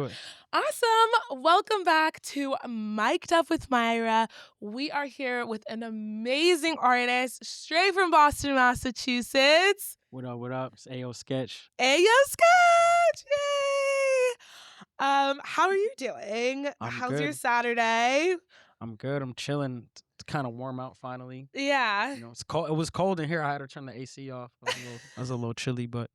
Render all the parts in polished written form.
Awesome. Welcome back to Mic'd Up with Myra. We are here with an amazing artist straight from Boston, Massachusetts. What up, what up? It's Ayo Sketch. Ayo Sketch! Yay! How are you doing? I'm How's good. your Saturday? I'm good. I'm chilling. It's kind of warm out finally. Yeah. You know, it's cold. It was cold in here. I had to turn the AC off. I was a little chilly, but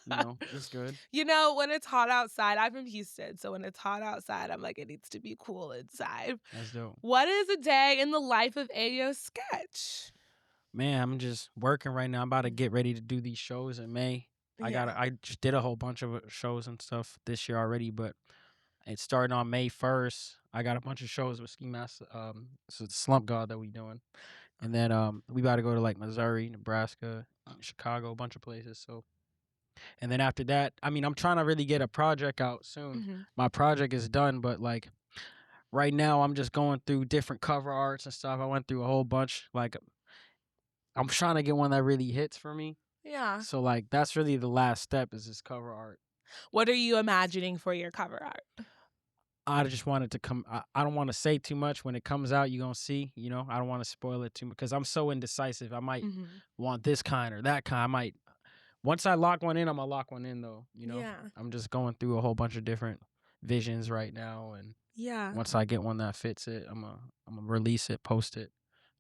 it's good. You know, when it's hot outside, I'm from Houston, so when it's hot outside, I'm like, it needs to be cool inside. That's dope. What is a day in the life of Ayo Sketch? Man, I'm just working right now. I'm about to get ready to do these shows in May. I just did a whole bunch of shows and stuff this year already, but it's starting on May 1st. I got a bunch of shows with Ski Mask, so the Slump God that we doing. And then we about to go to like Missouri, Nebraska, Chicago, a bunch of places. So and then after that, I mean, I'm trying to really get a project out soon. Mm-hmm. My project is done, but like right now I'm just going through different cover arts and stuff. I went through a whole bunch. Like I'm trying to get one that really hits for me. Yeah. So like that's really the last step is this cover art. What are you imagining for your cover art? I just wanted to come. I don't want to say too much. When it comes out, you're going to see, I don't want to spoil it too much because I'm so indecisive. I might want this kind or that kind. I might, once I lock one in, I'm going to lock one in though. Yeah. I'm just going through a whole bunch of different visions right now. And Yeah. once I get one that fits it, I'm going to release it, post it.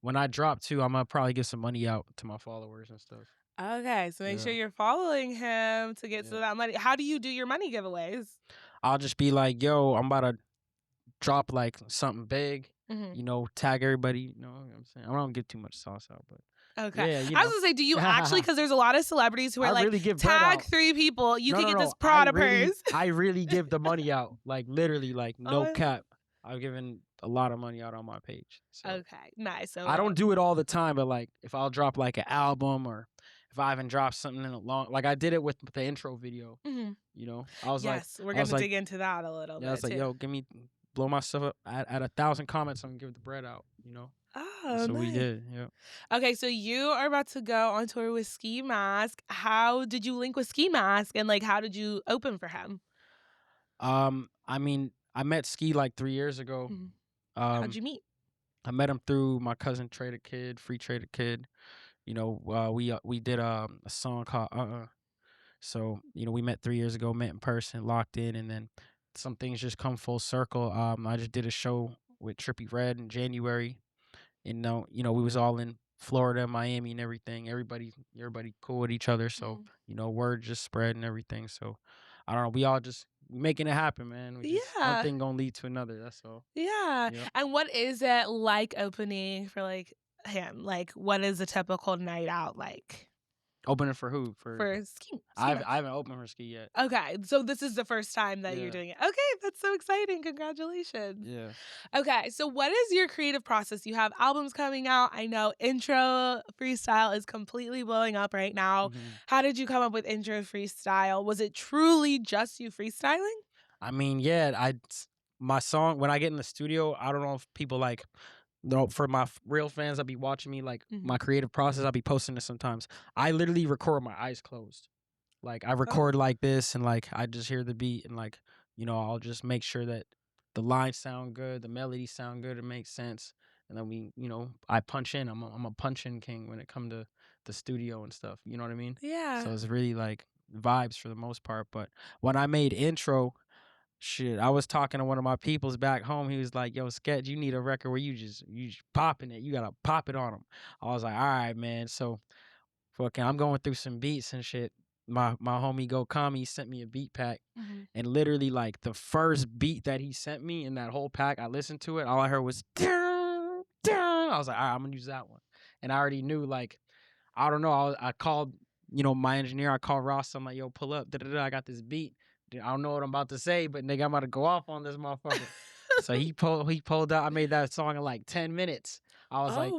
When I drop too, I'm going to probably give some money out to my followers and stuff. Okay, so make sure you're following him to get some of that money. How do you do your money giveaways? I'll just be like, yo, I'm about to drop like something big, tag everybody, you know what I'm saying? I don't give too much sauce out, but okay. yeah, I was gonna say, do you actually, because there's a lot of celebrities who are like, really tag 3 people, you can get this Prada purse. I really give the money out, like literally, like no cap. I've given a lot of money out on my page. So. Okay, nice. So I don't do it all the time, but like if I'll drop like an album or if I haven't dropped something in a long, like I did it with the intro video, I was like, yes, we're gonna dig into that a little bit. I was like, yo, blow my stuff up at 1,000 comments. I'm gonna give the bread out, Oh, so nice. we did, yeah. Okay, so you are about to go on tour with Ski Mask. How did you link with Ski Mask, and like, how did you open for him? I mean, I met Ski like 3 years ago. How'd you meet? I met him through my cousin Trader Kid, Free Trader Kid. We did a song called So, we met 3 years ago, met in person, locked in, and then some things just come full circle. I just did a show with Trippie Redd in January. And we was all in Florida, Miami, and everything. Everybody cool with each other. So, word just spread and everything. So, I don't know. We all just making it happen, man. One thing gonna lead to another. That's all. Yeah. And what is it like opening for like him? Like, what is a typical night out like? Opening for who? For Ski. I haven't opened for Ski yet. Okay, so this is the first time that you're doing it. Okay, that's so exciting. Congratulations. Yeah. Okay, so what is your creative process? You have albums coming out. I know Intro Freestyle is completely blowing up right now. How did you come up with Intro Freestyle? Was it truly just you freestyling? I mean, yeah, my song, when I get in the studio, I don't know if people like, for my real fans that be watching me, like my creative process, I'll be posting this sometimes. I literally record with my eyes closed. Like I record like this and like I just hear the beat and like, I'll just make sure that the lines sound good, the melodies sound good, it makes sense. And then I punch in. I'm a punch-in king when it comes to the studio and stuff. You know what I mean? Yeah. So it's really like vibes for the most part. But when I made Intro, shit, I was talking to one of my peoples back home. He was like, yo, Sketch, you need a record where you just popping it. You got to pop it on them. I was like, all right, man. So fucking, I'm going through some beats and shit. My homie Go Kami sent me a beat pack. And literally like the first beat that he sent me in that whole pack, I listened to it. All I heard was, dun, dun. I was like, all right, I'm going to use that one. And I already knew, like, I don't know. I called, my engineer. I called Ross. I'm like, yo, pull up. I got this beat. I don't know what I'm about to say, but nigga, I'm about to go off on this motherfucker. So he pulled out. I made that song in like 10 minutes. I was like,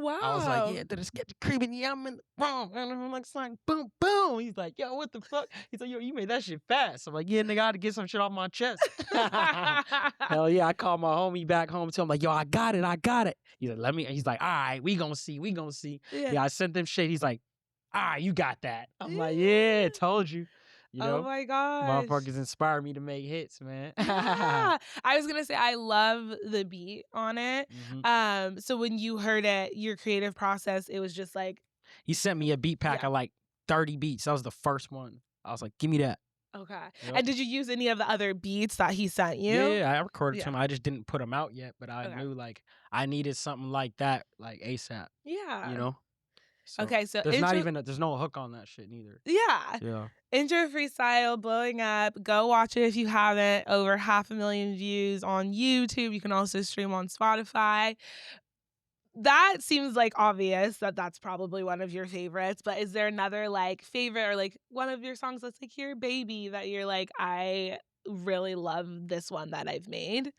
yeah, did it get the creeping? Yeah, I'm in the wrong. And I'm like, boom, boom. He's like, yo, what the fuck? He's like, yo, you made that shit fast. I'm like, yeah, nigga, I had to get some shit off my chest. Hell yeah, I called my homie back home too. I'm like, yo, I got it. He's like, he's like, all right, we gonna see. Yeah, I sent them shit. He's like, all right, you got that. I'm like, yeah, told you. you Oh know? my gosh. Motherfuckers inspire me to make hits, man. Yeah. I was gonna say I love the beat on it. Mhm. So when you heard it, your creative process, it was just like, He sent me a beat pack yeah. of like 30 beats. That was the first one. I was like, "Give me that." Okay. Yep. And did you use any of the other beats that he sent Yeah, you? yeah, I recorded to Yeah. him. I just didn't put them out yet, but I Okay. knew like I needed something like that, like ASAP. You Yeah. know. So Okay, so there's not intro, even there's no hook on that shit neither. yeah. Yeah. Intro Freestyle blowing up. Go watch it if you haven't. Over 500,000 views on YouTube. You can also stream on Spotify. That seems like obvious that that's probably one of your favorites, but is there another like favorite or like one of your songs that's like your baby that you're like, I really love this one that I've made?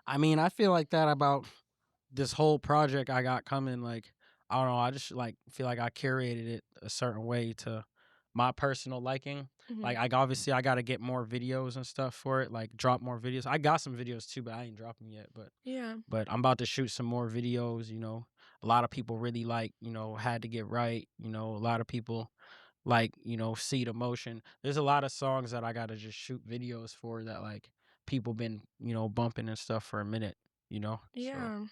I mean, I feel like that about this whole project I got coming. Like, I don't know. I just like feel like I curated it a certain way to my personal liking. Mhm. Like, obviously I got to get more videos and stuff for it. Like, drop more videos. I got some videos too, but I ain't dropped them yet. Yeah. But I'm about to shoot some more videos. A lot of people really like, had to get right. A lot of people like, see the motion. There's a lot of songs that I got to just shoot videos for that like people been, bumping and stuff for a minute, so. Yeah.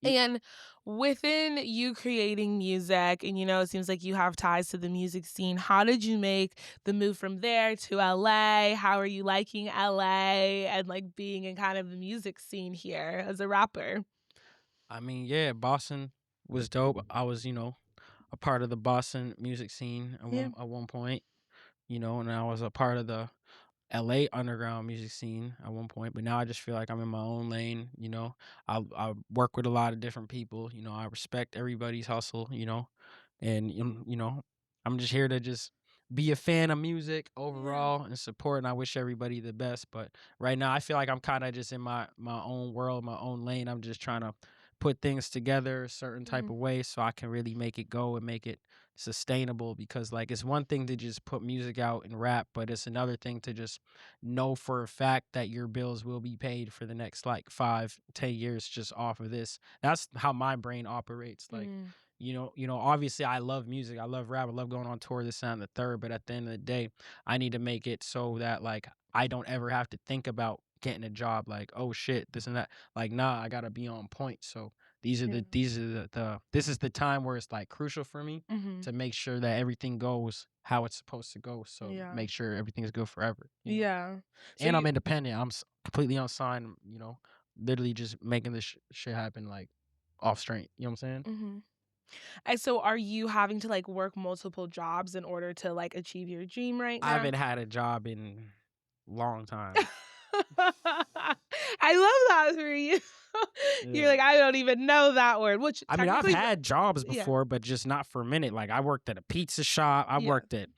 y- And within you creating music, and it seems like you have ties to the music scene, how did you make the move from there to LA? How are you liking LA and like being in kind of the music scene here as a rapper? I mean, yeah, Boston was dope. I was, a part of the Boston music scene at Yeah. one point, and I was a part of the LA underground music scene at one point, but now I just feel like I'm in my own lane. I work with a lot of different people. I respect everybody's hustle. And I'm just here to just be a fan of music Yeah. overall and support. And I wish everybody the best. But right now, I feel like I'm kind of just in my own world, my own lane. I'm just trying to put things together a certain type Mhm. of way so I can really make it go and make it sustainable, because like it's one thing to just put music out and rap, but it's another thing to just know for a fact that your bills will be paid for the next like 5-10 years just off of this. That's how my brain operates. Like, Mm. obviously I love music, I love rap, I love going on tour, this and the third, but at the end of the day, I need to make it so that like I don't ever have to think about getting a job, like, oh shit, this and that. Like, nah, I gotta be on point. So Yeah. this is the time where it's like crucial for me Mhm. to make sure that everything goes how it's supposed to go. So Yeah. make sure everything is good forever. Yeah. So And you I'm independent. I'm completely unsigned. Literally just making this shit happen like off strength. You know what I'm saying? Mhm. And so are you having to like work multiple jobs in order to like achieve your dream right I now? haven't had a job in long time. I love that for you. You're Yeah. like, I don't even know that word, which I mean, I've technically, had jobs yeah, before, but just not for a minute. Like I worked at a pizza shop, I yeah, worked at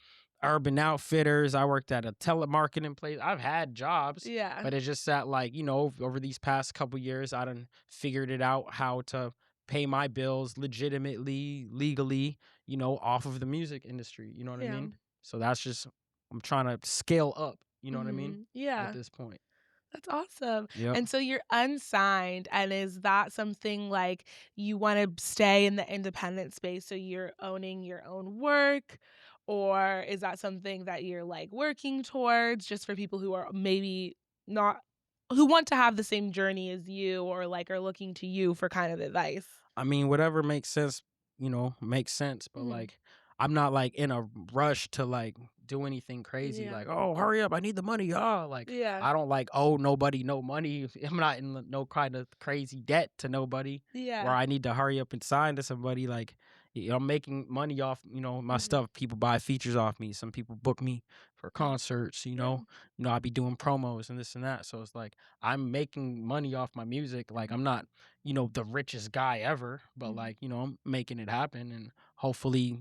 Urban Outfitters, I worked at a telemarketing place. I've had jobs, yeah, but it's just that like, over these past couple years, I done figured it out how to pay my bills legitimately, legally, off of the music industry. You know what I yeah. mean? So that's just I'm trying to scale up, you know what I mean? At Yeah. this point. That's awesome. Yep. And so you're unsigned, and is that something like you want to stay in the independent space so you're owning your own work? Or is that something that you're like working towards just for people who are maybe not, who want to have the same journey as you or like are looking to you for kind of advice? I mean, whatever makes sense, makes sense. But Hmm. like, I'm not like in a rush to like do anything crazy. Yeah. Like, oh, hurry up, I need the money. Oh, like Yeah. I don't like owe nobody no money. I'm not in no kind of crazy debt to nobody where Yeah. I need to hurry up and sign to somebody. Like, I'm making money off, my Hmm. stuff. People buy features off me. Some people book me for Hmm. concerts. Yeah. I be doing promos and this and that. So it's like I'm making money off my music. Like I'm not the richest guy ever, but Hmm. like, I'm making it happen, and hopefully,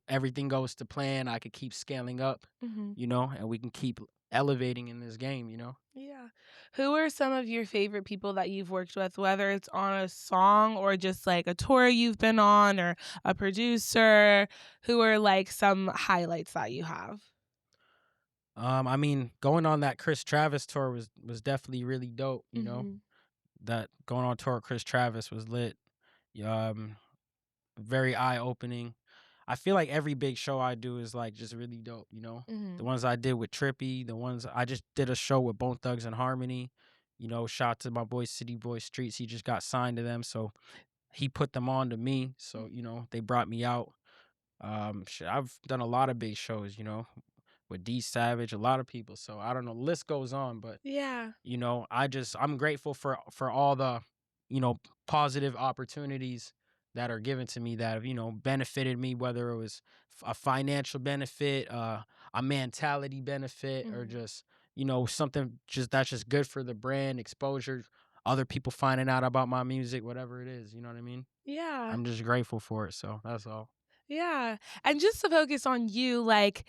everything goes to plan. I could keep scaling up, Hmm. and we can keep elevating in this game. Yeah. Who are some of your favorite people that you've worked with, whether it's on a song or just like a tour you've been on or a producer? Who are like some highlights that you have? I mean, going on that Chris Travis tour was definitely really dope. Mhm. That going on tour with Chris Travis was lit. Um, very eye opening. I feel like every big show I do is like just really dope, you know? The Mhm. ones I did with Trippy, the ones I just did a show with Bone Thugs and Harmony. You know, shout out to my boy City Boy Streets. He just got signed to them, so he put them on to me. So, you know, they brought me out. Shit, I've done a lot of big shows, you know, with D Savage, a lot of people. So I don't know, the list goes on, but Yeah. you know, I'm grateful for all the, you know, positive opportunities that are given to me that have, you know, benefited me, whether it was a financial benefit, a mentality benefit, or Mhm. just, you know, something just that's just good for the brand, exposure, other people finding out about my music, whatever it is, you know what I mean? Yeah. I'm just grateful for it. So that's all. Yeah. And just to focus on you, like,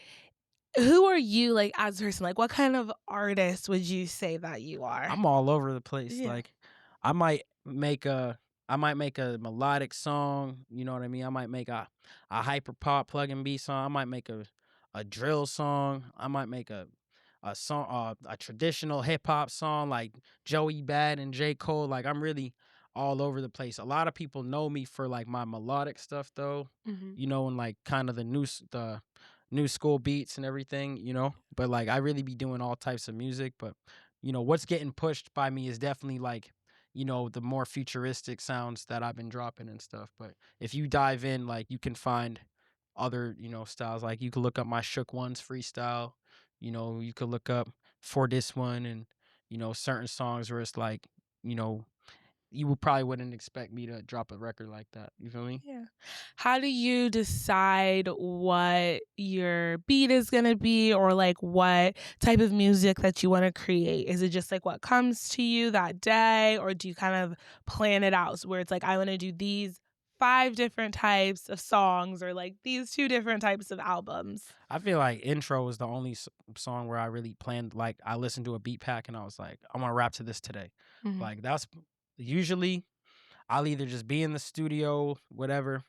who are you, like, as a person? Like, what kind of artist would you say that you are? I'm all over the place. Yeah. Like I might make a I might make a melodic song, you know what I mean? I might make a hyper pop plug and B song. I might make a drill song. I might make a song a traditional hip hop song like Joey Bad and J. Cole. Like I'm really all over the place. A lot of people know me for like my melodic stuff though, Mhm. you know, and like kind of the new school beats and everything, you know. But like I really be doing all types of music, but you know, what's getting pushed by me is definitely like, you know, the more futuristic sounds that I've been dropping and stuff. But if you dive in, like you can find other, you know, styles. Like you could look up my Shook Ones freestyle, you know, you could look up For This One and, you know, certain songs where it's like, you know, you would probably wouldn't expect me to drop a record like that. You feel me? Yeah. How do you decide what your beat is gonna be or like what type of music that you want to create? Is it just like what comes to you that day, or do you kind of plan it out where it's like I want to do these five different types of songs or like these two different types of albums? I feel like Intro was the only song where I really planned. Like I listened to a beat pack and I was like, I'm gonna rap to this today. Mhm. Like that's usually I'll either just be in the studio, whatever,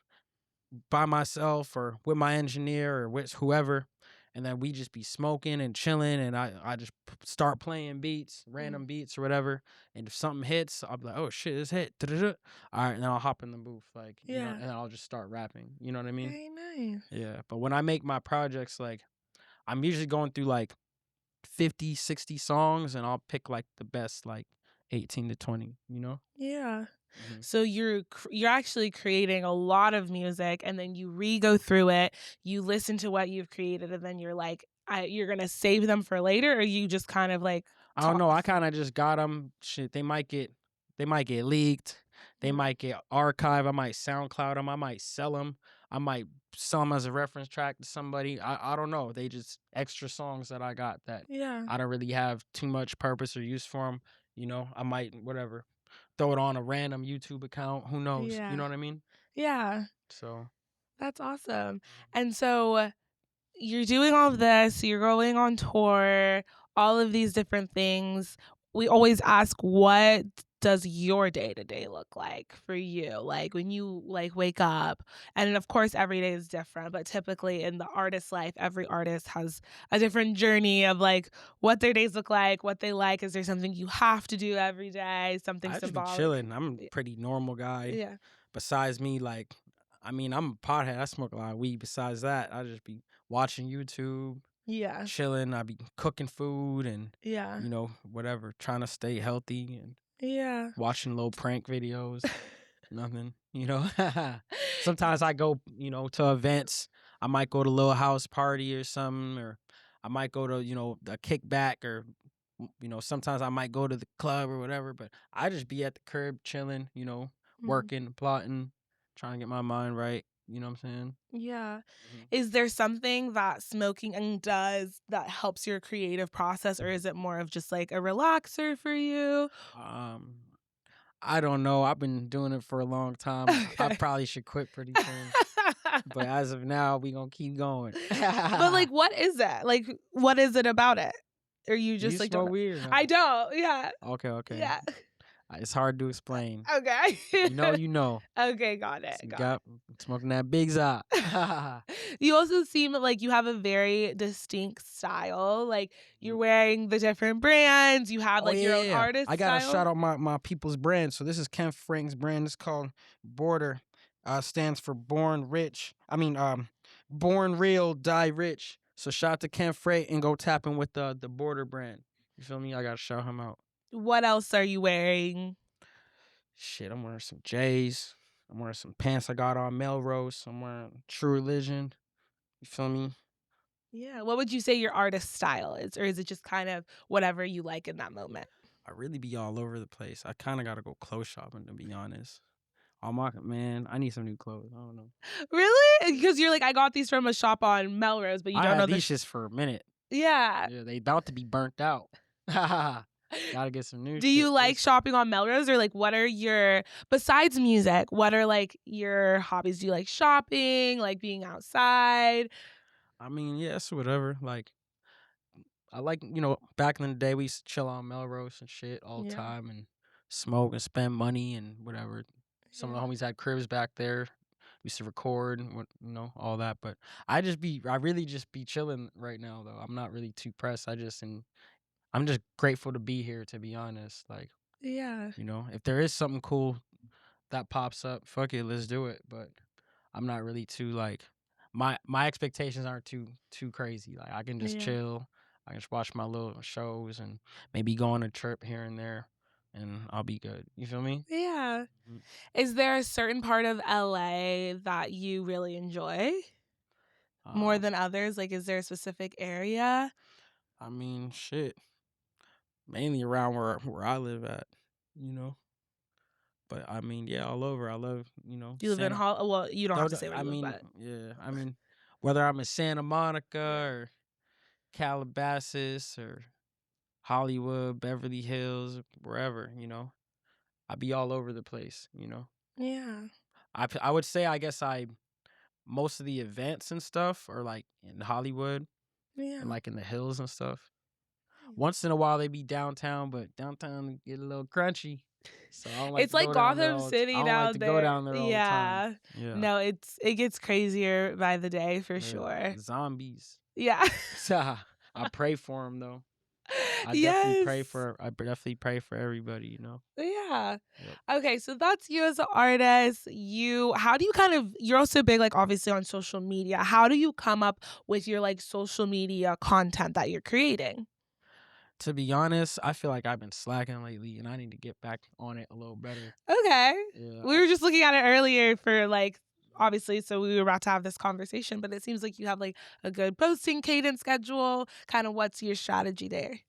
by myself or with my engineer or with whoever, and then we just be smoking and chilling, and I just start playing beats, Mhm. random beats or whatever, and if something hits, I'll be like, oh shit, this hit, da-da-da. All right, and then I'll hop in the booth, like you know, Yeah. and I'll just start rapping. You know what I mean? Very nice. Yeah. But when I make my projects, like I'm usually going through like 50, 60 songs, and I'll pick like the best like 18 to 20. You know? Yeah. Hmm. So you're actually creating a lot of music and then you re-go through it, you listen to what you've created and then you're like you're going to save them for later or you just kind of like I don't know. I toss. kind of just got them. Shit, they might get leaked. They Mm. might get archived. I might SoundCloud them. I might sell them. I might sell them as a reference track to somebody. I don't know. They just extra songs that I got that Yeah. I don't really have too much purpose or use for them. You know, I might whatever throw it on a random YouTube account. Who knows? You Yeah. know what I mean? Yeah. So That's awesome. And so you're doing all of this, you're going on tour, all of these different things. We always ask, what does your day to day look like for you? Like when you like wake up, and of course every day is different, but typically in the artist life, every artist has a different journey of like what their days look like, what they like. Is there something you have to do every day, something I just be symbolic? chilling. I'm a Y- pretty normal guy. Yeah. Besides me, like, I mean, I'm a pothead. I smoke a lot of weed. Besides that, I just be watching YouTube, Yeah. chilling. I be cooking food and, Yeah. you know, whatever, trying to stay healthy and Yeah. watching little prank videos. Nothing, you know. Sometimes I go, you know, to events. I might go to a little house party or something, or I might go to, you know, a kickback or, you know, sometimes I might go to the club or whatever. But I just be at the curb chilling, you know, Mhm. working, plotting, trying to get my mind right. You know what I'm saying? Yeah. Hmm. Is there something that smoking does that helps your creative process, or is it more of just like a relaxer for you? Um, I don't know. I've been doing it for a long time. I Okay. probably should quit pretty soon. But as of now, we gonna keep going. But like, what is it? Like, what is it about it? Or you Do you just like don't smoke know? weed or I no? don't. Yeah. Okay, okay. Yeah. It's hard to explain. Okay. You know, you know. Okay. Got it. Got Got smoking that big za. it. You also seem like you have a very distinct style. Like you're wearing the different brands. You have Oh like yeah, your yeah, own yeah. artist I gotta style. shout out my people's brand. So this is Ken Frank's brand. It's called Border. Stands for Born Rich. I mean, Born real, die rich. So shout out to Ken Freight and go tapping with the Border brand. You feel me? I gotta shout him out. What else are you wearing? Shit, I'm wearing some J's. I'm wearing some pants I got on Melrose. I'm wearing True Religion. You feel me? Yeah. What would you say your artist style is? Or is it just kind of whatever you like in that moment? I really be all over the place. I kind of gotta go clothes shopping to be honest. All my man, I need some new clothes. I don't know. Really? Because you're like, I got these from a shop on Melrose, but you I don't know had the. these shits for a minute. Yeah. Yeah, they about to be burnt out. Gotta get some new Do shit. you like shopping on Melrose, or like what are your, besides music, what are like your hobbies? Do you like shopping, like being outside? I mean, yes, whatever. Like, I like, back in the day we used to chill on Melrose and shit all the Yeah. time and smoke and spend money and whatever. Some of the homies had cribs back there. We used to record and all that. But I really just be chilling right now though. I'm not really too pressed. I'm just grateful to be here, to be honest. Like, Yeah. if there is something cool that pops up, fuck it, let's do it. But I'm not really too like my expectations aren't too crazy. Like I can just Yeah. chill. I can just watch my little shows and maybe go on a trip here and there, and I'll be good. You feel me? Yeah. Mhm. Is there a certain part of LA that you really enjoy more Um, than others? Like, is there a specific area? I mean, shit, mainly around where I live at, you know. But I mean, yeah, all over. I love, Do you live in Santa. Hall? Well, you don't have Though, to say where I you live, mean, but yeah, I mean, whether I'm in Santa Monica yeah. or Calabasas or Hollywood, Beverly Hills, wherever, I be all over the place. Yeah. I would say I guess most of the events and stuff are like in Hollywood Yeah. and like in the hills and stuff. Nice. Once in a while they be downtown, but downtown get a little crunchy. So I don't like It's to like go down there Gotham I City don't like down to go there. down there all the time. Yeah. Yeah. No, it gets crazier by the day for Yeah. sure. Zombies. Yeah. I pray for them though. Yes. I definitely pray for everybody. Yeah. Yep. Okay, so that's you as an artist. How do you you're also big, like, obviously on social media. How do you come up with your like social media content that you're creating? To be honest, I feel like I've been slacking lately and I need to get back on it a little better. Okay. Yeah. We were just looking at it earlier for like, obviously, so we were about to have this conversation, but it seems like you have like a good posting cadence schedule. Kind of what's your strategy there?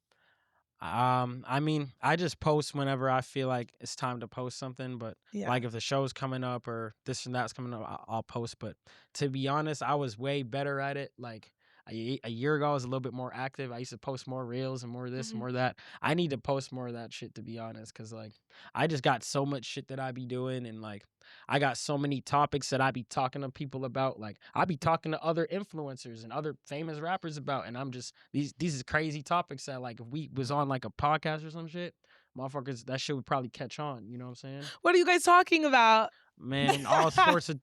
I mean, I just post whenever I feel like it's time to post something, but Yeah. like if the show's coming up or this and that's coming up, I'll post. But to be honest, I was way better at it. Like a year ago, I was a little bit more active. I used to post more reels and more of this and Mhm. more of that. I need to post more of that shit, to be honest, because like I just got so much shit that I be doing, and like I got so many topics that I be talking to people about. Like I be talking to other influencers and other famous rappers about, and I'm just these is crazy topics that like if we was on like a podcast or some shit, motherfuckers, that shit would probably catch on. You know what I'm saying? What are you guys talking about? Man, all sorts of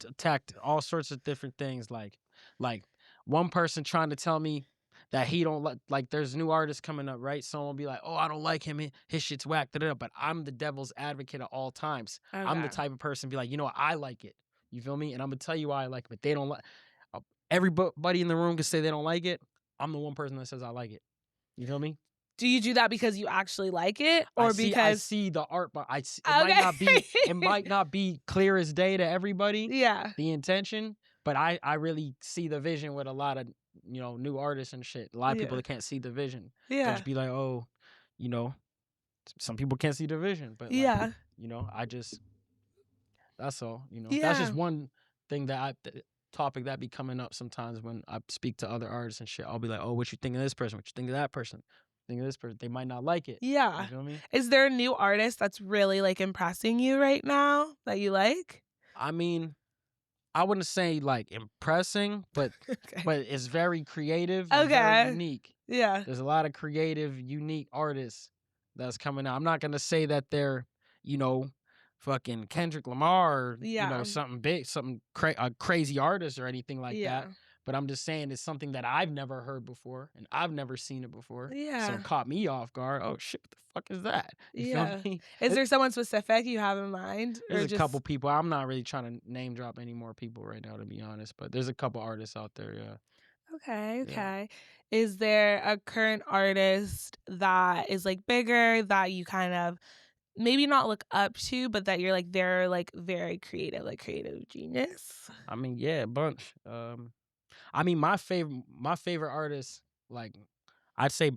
all sorts of different things. Like one person trying to tell me that he don't like there's new artists coming up, right? Someone will be like, "Oh, I don't like him. His shit's whack." Da, da, da. But I'm the devil's advocate at all times. I'm the Okay. type of person to be like, you know what, I like it. You feel me? And I'm gonna tell you why I like it. But they don't like. Everybody in the room can say they don't like it. I'm the one person that says I like it. You feel me? Do you do that because you actually like it, I or see I because see the art, but okay? it might not be clear as day to everybody, Yeah. the intention, but I really see the vision with a lot of new artists and shit. A lot of people Yeah. that can't see the vision. They'll Yeah. just be like, oh, you know, some people can't see the vision, but like, Yeah. I just that's all. That's just Yeah. one thing topic that be coming up sometimes when I speak to other artists and shit. I'll be like, oh, what you think of this person? What you think of that person? Think of this person? They might not like it. You Yeah. feel me? Is there a new artist that's really like impressing you right now that you like? I mean, I wouldn't say like impressing, but Okay. it's very creative and very Okay. unique. Yeah. There's a lot of creative, unique artists that's coming out. I'm not gonna say that they're, you know, fucking Kendrick Lamar or Yeah. something big, a crazy artist or anything like Yeah. that. But I'm just saying it's something that I've never heard before and I've never seen it before. So Yeah. it caught me off guard. Oh shit, what the fuck is that? You feel Yeah. me? Is there someone specific you have in mind? There's Or a just couple people. I'm not really trying to name drop any more people right now, to be honest. But there's a couple artists out there. Yeah. Okay, Yeah. okay. Is there a current artist that is like bigger that you kind of maybe not look up to, but that you're like they're like very creative, like creative genius? I mean, yeah, a bunch. I mean, my favorite artist, like, I'd say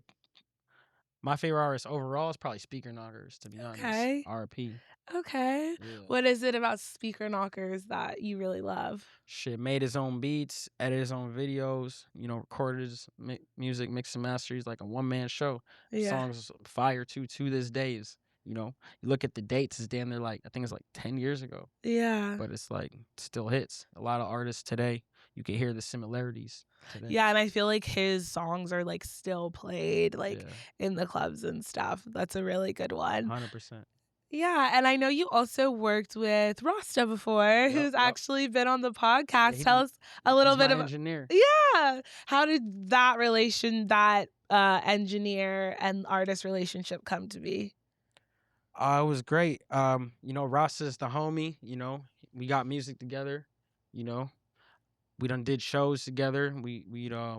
my favorite artist overall is probably Speaker Knockers, to be honest. Okay. RP. Okay. Yeah. What is it about Speaker Knockers that you really love? Shit, made his own beats, edited his own videos, recorded his music, mixed and mastered. He's like a one-man show. Yeah. Songs fire to this days. You look at the dates, it's damn near like, I think it's like 10 years ago. Yeah. But it's like, still hits. A lot of artists today, you can hear the similarities today. Yeah, and I feel like his songs are like still played like Yeah. in the clubs and stuff. That's a really good one. 100%. Yeah, and I know you also worked with Rasta before, who's actually been on the podcast. Yeah, Tell us a little bit about engineer. Yeah. How did that engineer and artist relationship come to be? It was great. Rasta's the homie, we got music together, we done did shows together. We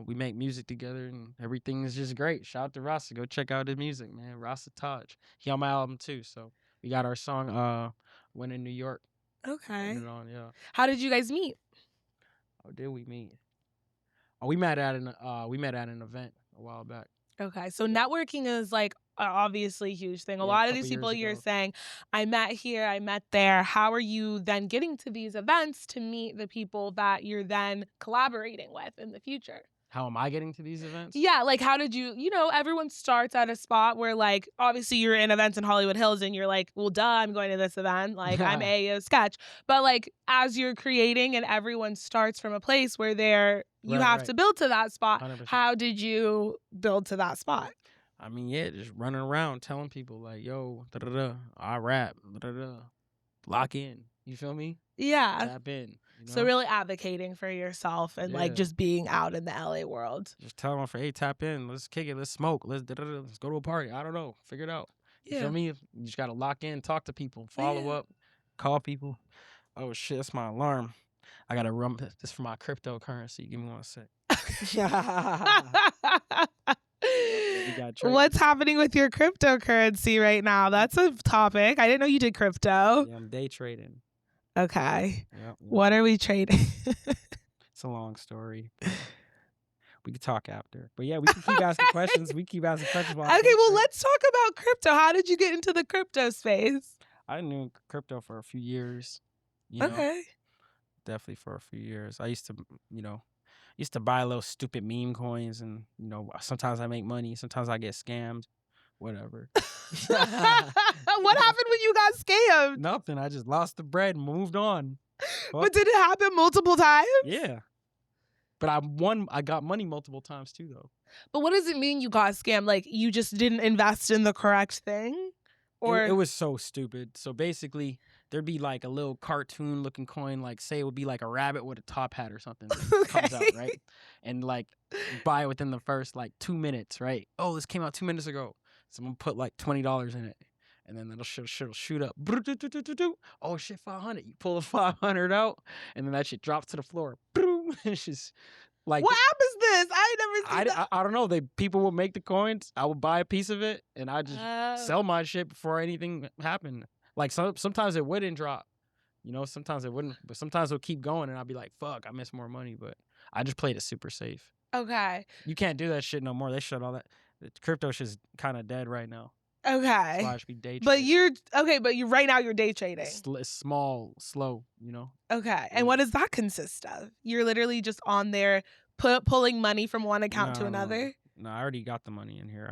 make music together and everything is just great. Shout out to Rasta. Go check out his music, man. Rasta Taj. He on my album too. So we got our song When in New York. Okay. Putting it on, yeah. How did you guys meet? How did we meet? We met at an event a while back. Okay, so networking is like obviously a huge thing. A lot of these people you're saying, I met here, I met there. How are you then getting to these events to meet the people that you're then collaborating with in the future? How am I getting to these events? Yeah, like how did you, everyone starts at a spot where like, obviously you're in events in Hollywood Hills and you're like, well, duh, I'm going to this event. Like I'm Ayo Sketch. But like as you're creating and everyone starts from a place where you have to build to that spot. 100%. How did you build to that spot? I mean, yeah, just running around telling people like, yo, da-da-da, I rap, da-da-da. Lock in. You feel me? Yeah. Tap in. So really advocating for yourself and like just being out in the LA world. Just tell them, hey, tap in. Let's kick it. Let's smoke. Let's go to a party. I don't know. Figure it out. You feel me? You just got to lock in, talk to people, follow up, call people. Oh, shit. That's my alarm. I got to run this for my cryptocurrency. Give me 1 sec. What's happening with your cryptocurrency right now? That's a topic. I didn't know you did crypto. Yeah, I'm day trading. Okay. Yep. What are we trading? It's a long story. We could talk after. But yeah, we can keep asking questions. Okay, well, let's talk about crypto. How did you get into the crypto space? I knew crypto for a few years. Okay. Definitely for a few years. I used to buy little stupid meme coins and, sometimes I make money. Sometimes I get scammed. Whatever. What happened when you got scammed? Nothing. I just lost the bread and moved on. But did it happen multiple times? Yeah. But I got money multiple times too, though. But what does it mean you got scammed? Like you just didn't invest in the correct thing? Or it was so stupid. So basically, there'd be like a little cartoon looking coin, like say it would be like a rabbit with a top hat or something that comes out, right? And like buy it within the first like 2 minutes, right? Oh, this came out 2 minutes ago. Someone put like $20 in it. And then that'll shoot up. Oh shit, 500. You pull the 500 out, and then that shit drops to the floor. It's just like, what app is this? I never seen that. I don't know. People will make the coins. I would buy a piece of it, and I just sell my shit before anything happened. Like sometimes it wouldn't drop, sometimes it wouldn't, but sometimes it'll keep going, and I'd be like, fuck, I missed more money. But I just played it super safe. Okay. You can't do that shit no more. They shut all that. The crypto shit's kind of dead right now. Okay. That's why I should be day trading. But right now you're day trading. It's small, slow, Okay. And what does that consist of? You're literally just on there pulling money from one account to another? No, I already got the money in here.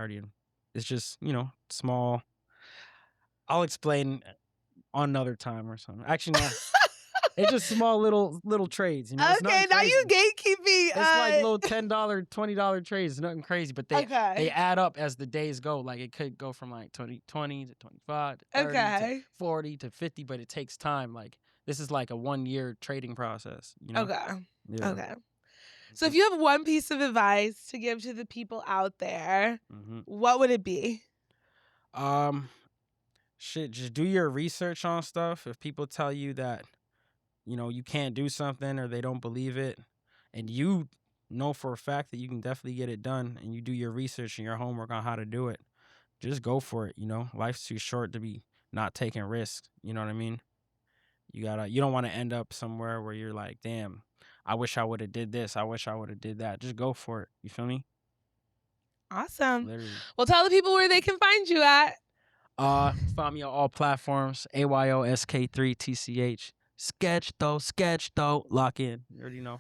It's just, small. I'll explain on another time or something. Actually, no. It's just small little trades. Okay, now you gatekeeping. It's like little $10, $20 trades. Nothing crazy, but they add up as the days go. Like it could go from like 20 to 25 to 30 to 40 to 50, but it takes time. Like this is like a 1 year trading process. Okay. Yeah. Okay. So if you have one piece of advice to give to the people out there, what would it be? Just do your research on stuff. If people tell you that, you can't do something or they don't believe it, and you know for a fact that you can definitely get it done, and you do your research and your homework on how to do it, just go for it. Life's too short to be not taking risks. You know what I mean? You don't want to end up somewhere where you're like, damn, I wish I would have did this. I wish I would have did that. Just go for it. You feel me? Awesome. Literally. Well, tell the people where they can find you at. Find me on all platforms. AYOSK3TCH. Sketch though. Lock in. You already know.